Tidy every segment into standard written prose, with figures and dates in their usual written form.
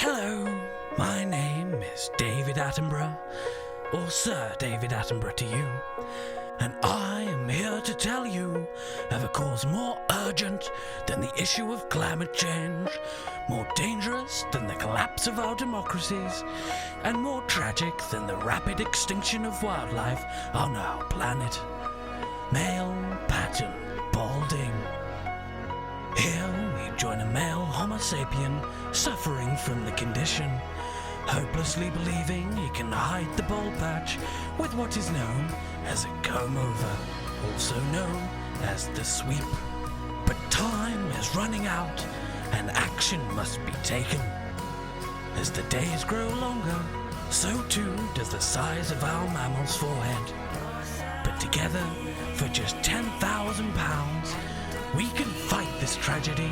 Hello, my name is David Attenborough, or Sir David Attenborough to you, and I am here to tell you of a cause more urgent than the issue of climate change, more dangerous than the collapse of our democracies, and more tragic than the rapid extinction of wildlife on our planet. Male pattern balding. Here we join a male Homo sapien suffering from the condition, hopelessly believing he can hide the bald patch with what is known as a comb-over, also known as the sweep. But time is running out and action must be taken. As the days grow longer, so too does the size of our mammal's forehead. But together, for just £10,000, we can fight this tragedy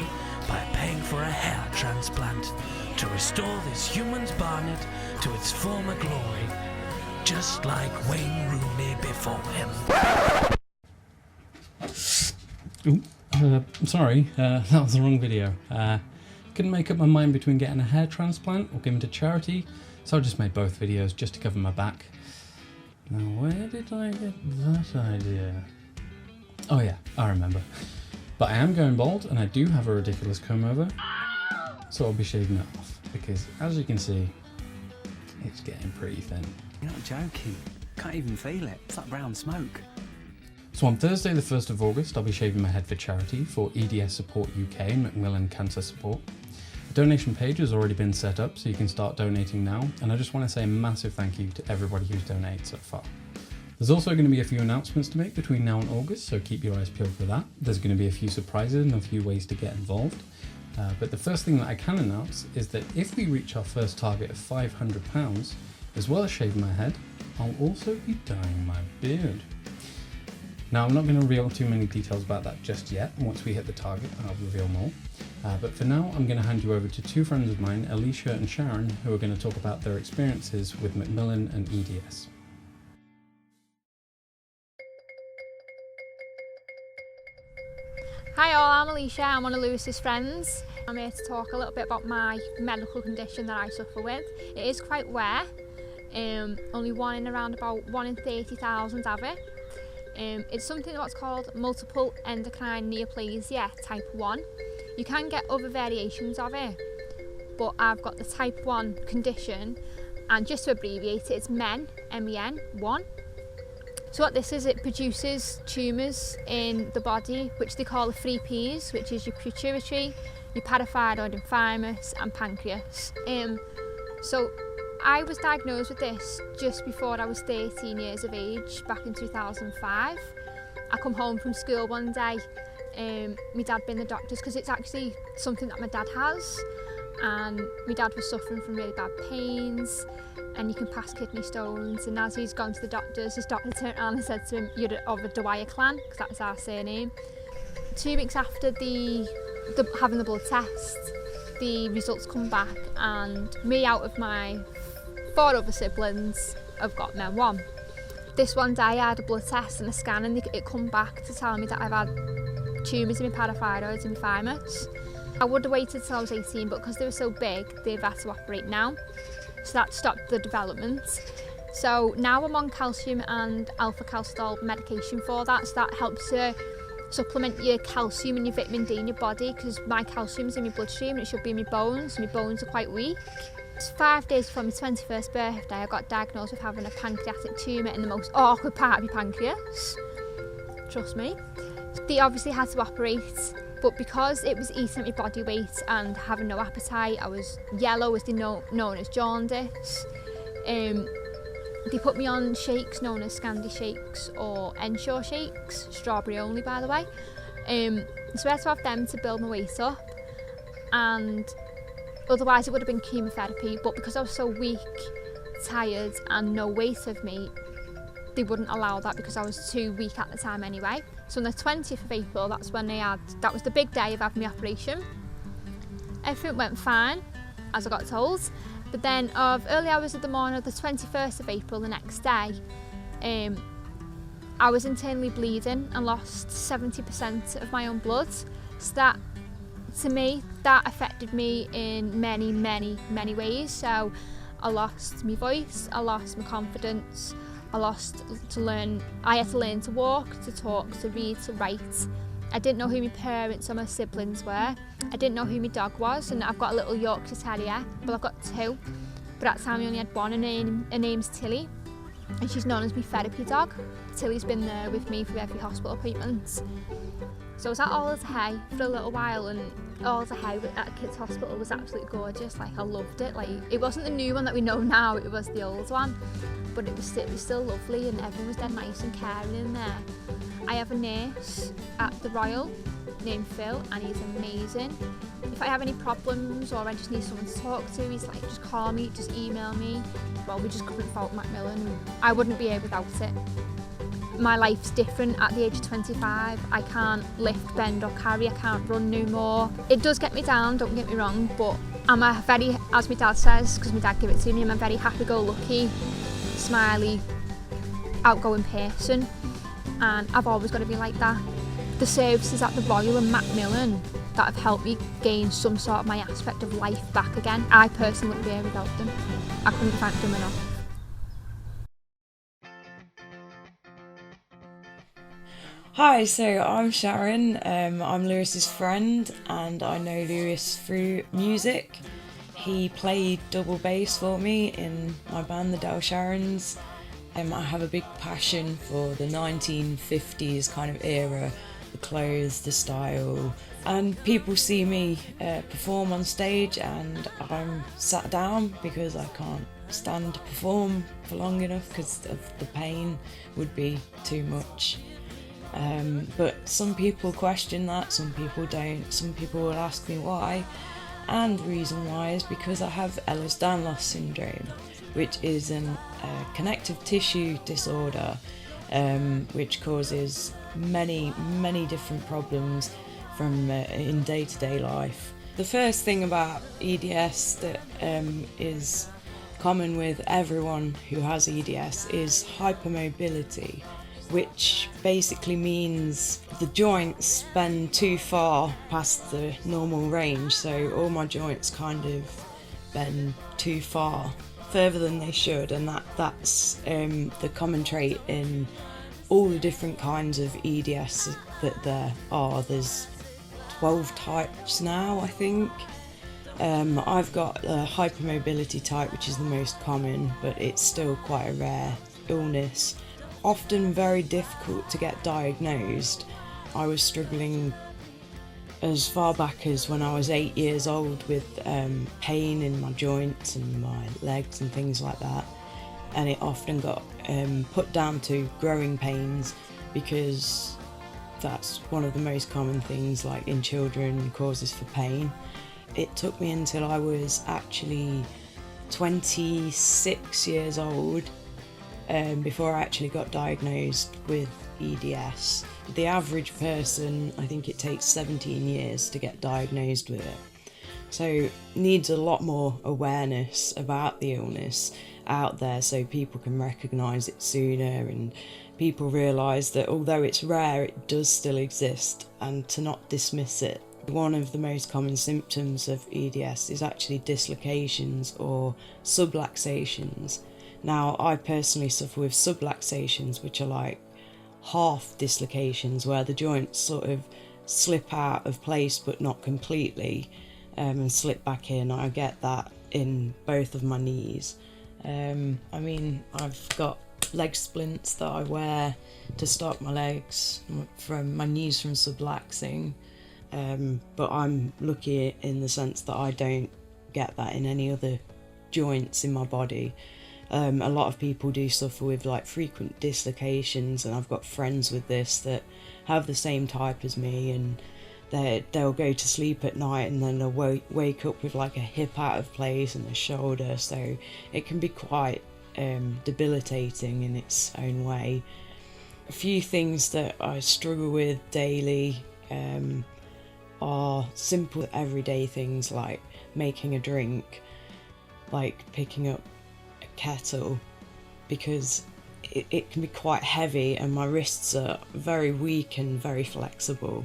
by paying for a hair transplant to restore this human's barnet to its former glory, just like Wayne Rooney before him. I'm sorry, that was the wrong video. Couldn't make up my mind between getting a hair transplant or giving to charity, so I just made both videos just to cover my back. Now, where did I get that idea? Oh yeah, I remember. But I am going bald and I do have a ridiculous comb over, so I'll be shaving it off because, as you can see, it's getting pretty thin. You're not joking. Can't even feel it. It's like brown smoke. So on Thursday the 1st of August, I'll be shaving my head for charity for EDS Support UK and Macmillan Cancer Support. A donation page has already been set up, so you can start donating now, and I just want to say a massive thank you to everybody who's donated so far. There's also going to be a few announcements to make between now and August, so keep your eyes peeled for that. There's going to be a few surprises and a few ways to get involved. But the first thing that I can announce is that if we reach our first target of £500, as well as shaving my head, I'll also be dyeing my beard. Now, I'm not going to reveal too many details about that just yet. Once we hit the target, I'll reveal more. But for now, I'm going to hand you over to two friends of mine, Alicia and Sharon, who are going to talk about their experiences with Macmillan and EDS. Hi all, I'm Alicia, I'm one of Lewis's friends. I'm here to talk a little bit about my medical condition that I suffer with. It is quite rare, only one in around about 1 in 30,000 have it. It's something what's called multiple endocrine neoplasia type 1. You can get other variations of it, but I've got the type 1 condition, and just to abbreviate it, it's MEN, M-E-N, 1. So what this is, it produces tumours in the body, which they call the 3 Ps, which is your pituitary, your parathyroid and thymus, and pancreas. So I was diagnosed with this just before I was 13 years of age, back in 2005. I come home from school one day, my dad being the doctors, because it's actually something that my dad has, and my dad was suffering from really bad pains, and you can pass kidney stones, and as he's gone to the doctors, his doctor turned around and said to him, "You're of a Dwyer clan," because that was our surname. 2 weeks after having the blood test, the results come back, and me out of my 4 other siblings have got MEN 1. This one day I had a blood test and a scan, and it come back to tell me that I've had tumours in my parathyroid and my thymus. I would have waited till I was 18, but because they were so big, they've had to operate now. So that stopped the development. So now I'm on calcium and alpha calcidol medication for that, so that helps to supplement your calcium and your vitamin D in your body, because my calcium's in my bloodstream and it should be in my bones, and my bones are quite weak. It's 5 days before my 21st birthday, I got diagnosed with having a pancreatic tumour in the most awkward part of your pancreas. Trust me. They obviously had to operate, but because it was eating at my body weight and having no appetite, I was yellow, as they known as jaundice. They put me on shakes known as Scandi shakes or Ensure shakes, strawberry only by the way. So I had to have them to build my weight up, and otherwise it would have been chemotherapy, but because I was so weak, tired and no weight of me, they wouldn't allow that because I was too weak at the time anyway. So on the 20th of April, that was the big day of having my operation. Everything went fine, as I got told. But then of early hours of the morning of the 21st of April, the next day, I was internally bleeding and lost 70% of my own blood. So that To me, that affected me in many, many, many ways. So I lost my voice, I lost my confidence, I had to learn to walk, to talk, to read, to write. I didn't know who my parents or my siblings were. I didn't know who my dog was, and I've got a little Yorkshire Terrier, but I've got two. But at the time I only had one, and her name's Tilly, and she's known as my therapy dog. Tilly's been there with me for every hospital appointment. So I was at Alder's Hay for a little while, and Alder's Hay at Kids Hospital was absolutely gorgeous. Like, I loved it. Like, it wasn't the new one that we know now, it was the old one, but it was still lovely, and everyone was dead nice and caring in there. I have a nurse at the Royal named Phil, and he's amazing. If I have any problems or I just need someone to talk to, he's like, just call me, just email me. Well, we just couldn't fault Macmillan. I wouldn't be here without it. My life's different at the age of 25. I can't lift, bend or carry, I can't run no more. It does get me down, don't get me wrong, but I'm a very, as my dad says, because my dad gave it to me, I'm a very happy-go-lucky, smiley, outgoing person, and I've always got to be like that. The services at the Royal and Macmillan that have helped me gain some sort of my aspect of life back again. I personally wouldn't be here without them. I couldn't thank them enough. Hi, so I'm Sharon, I'm Lewis's friend, and I know Lewis through music. He played double bass for me in my band, the Del Sharons. I have a big passion for the 1950s kind of era, the clothes, the style, and people see me perform on stage and I'm sat down because I can't stand to perform for long enough because of the pain would be too much. But some people question that, some people don't, some people will ask me why, and the reason why is because I have Ehlers-Danlos syndrome, which is a connective tissue disorder which causes many different problems from in day-to-day life. The first thing about EDS that is common with everyone who has EDS is hypermobility, which basically means the joints bend too far past the normal range, so all my joints kind of bend too far, further than they should, and that's the common trait in all the different kinds of EDS that there are. There's 12 types now, I think. I've got a hypermobility type, which is the most common, but it's still quite a rare illness. Often very difficult to get diagnosed. I was struggling as far back as when I was 8 years old with pain in my joints and my legs and things like that, and it often got put down to growing pains because that's one of the most common things, like in children, causes for pain. It took me until I was actually 26 years old before I actually got diagnosed with EDS. The average person, I think it takes 17 years to get diagnosed with it. So needs a lot more awareness about the illness out there so people can recognise it sooner and people realise that although it's rare, it does still exist, and to not dismiss it. One of the most common symptoms of EDS is actually dislocations or subluxations. Now, I personally suffer with subluxations, which are like half dislocations, where the joints sort of slip out of place but not completely, and slip back in. I get that in both of my knees. I mean, I've got leg splints that I wear to stop my legs from my knees from subluxing, but I'm lucky in the sense that I don't get that in any other joints in my body. A lot of people do suffer with like frequent dislocations, and I've got friends with this that have the same type as me, and they'll go to sleep at night and then they'll wake up with like a hip out of place and a shoulder, so it can be quite debilitating in its own way. A few things that I struggle with daily are simple everyday things like making a drink, like picking up a kettle, because it can be quite heavy and my wrists are very weak and very flexible.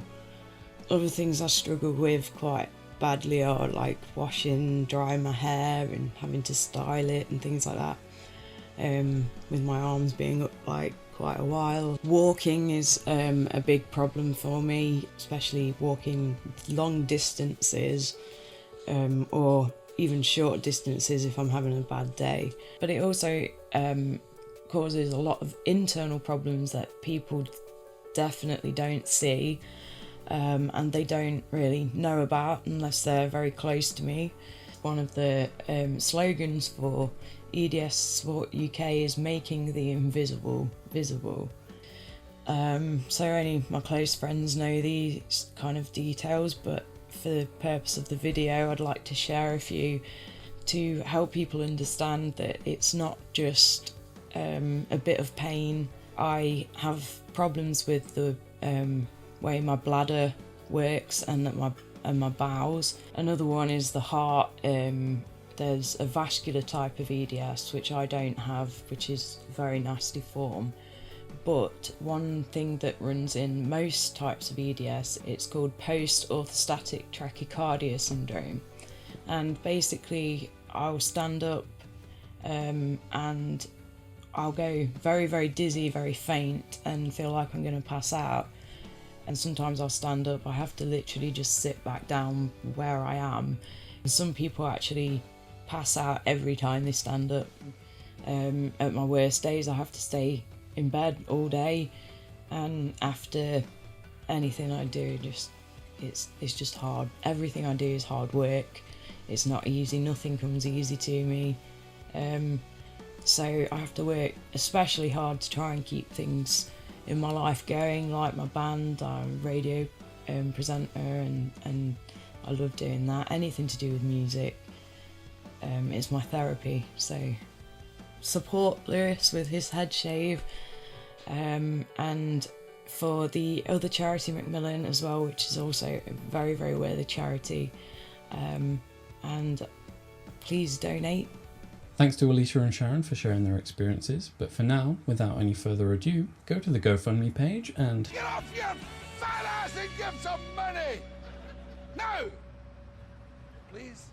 Other things I struggle with quite badly are like washing, drying my hair and having to style it and things like that. With my arms being up like quite a while. Walking is a big problem for me, especially walking long distances or even short distances if I'm having a bad day. But it also causes a lot of internal problems that people definitely don't see and they don't really know about unless they're very close to me. One of the slogans for EDS Support UK is making the invisible visible. So only my close friends know these kind of details, but for the purpose of the video I'd like to share a few to help people understand that it's not just a bit of pain. I have problems with the way my bladder works and that my bowels. Another one is the heart. There's a vascular type of EDS which I don't have, which is a very nasty form. But one thing that runs in most types of EDS, it's called post-orthostatic tachycardia syndrome. And basically I'll stand up and I'll go very, very dizzy, very faint and feel like I'm going to pass out. And sometimes I'll stand up, I have to literally just sit back down where I am. And some people actually pass out every time they stand up. At my worst days I have to stay in bed all day, and after anything I do, it's just hard. Everything I do is hard work. It's not easy, nothing comes easy to me. So I have to work especially hard to try and keep things in my life going, like my band. I'm a radio presenter and I love doing that. Anything to do with music is my therapy. So support Lewis with his head shave, and for the other charity Macmillan as well, which is also a very, very worthy charity, and please donate. Thanks to Alicia and Sharon for sharing their experiences, but for now, without any further ado, go to the GoFundMe page and Get off your fat ass and give some money! No! Please?